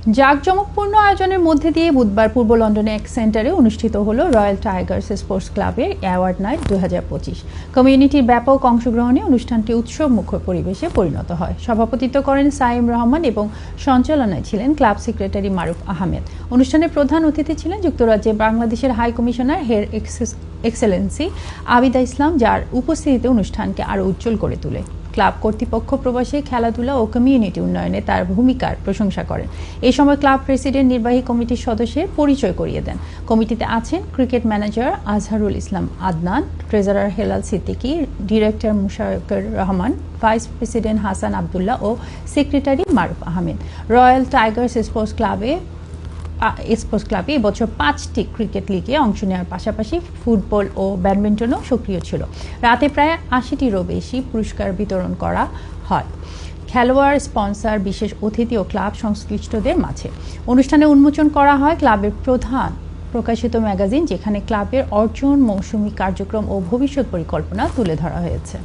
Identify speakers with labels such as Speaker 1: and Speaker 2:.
Speaker 1: জাঁকজমকপূর্ণ আয়োজনের মধ্যে দিয়ে বুধবার পূর্ব লন্ডনে এক সেন্টারে অনুষ্ঠিত হলো রয়্যাল টাইগার্স স্পোর্টস ক্লাবের অ্যাওয়ার্ড নাইট 2025। কমিউনিটির ব্যাপক অংশগ্রহণে অনুষ্ঠানটি উৎসবমুখর পরিবেশে পরিণত হয়। সভাপতিত্ব করেন সাইম রহমান এবং সঞ্চালনায় ছিলেন ক্লাব সেক্রেটারি মারুফ আহমেদ। অনুষ্ঠানে প্রধান অতিথি ছিলেন যুক্তরাজ্যে বাংলাদেশের হাই কমিশনার হের এক্সেলেন্সি আবিদা ইসলাম, যার উপস্থিতিতে অনুষ্ঠানকে আরও উজ্জ্বল করে তোলে। ক্লাব কর্তৃপক্ষ প্রবাসী খেলাধুলা ও কমিউনিটি উন্নয়নে তার ভূমিকার প্রশংসা করেন। এই সময় ক্লাব প্রেসিডেন্ট নির্বাহী কমিটির সদস্যের পরিচয় করিয়ে দেন। কমিটিতে আছেন cricket manager Azharul Islam Adnan, treasurer Helal Siddiqui, director Musharrafur Rahman, vice president Hasan Abdullah ও secretary Maruf Ahmed. Royal tigers sports ক্লাবে এবছর 5টি ক্রিকেট লিগে অংশ নেওয়ার পাশাপাশি ফুটবল ও ব্যাডমিন্টনও সক্রিয় ছিল। রাতে প্রায় 80টিরও বেশি পুরস্কার বিতরণ করা হয় খেলোয়াড়, স্পন্সর, বিশেষ অতিথি ও ক্লাব সংশ্লিষ্টদের মাঝে। অনুষ্ঠানে উন্মোচন করা হয় ক্লাবের প্রধান প্রকাশিত ম্যাগাজিন, যেখানে ক্লাবের অর্জন, মৌসুমী কার্যক্রম ও ভবিষ্যৎ পরিকল্পনা তুলে ধরা হয়েছে।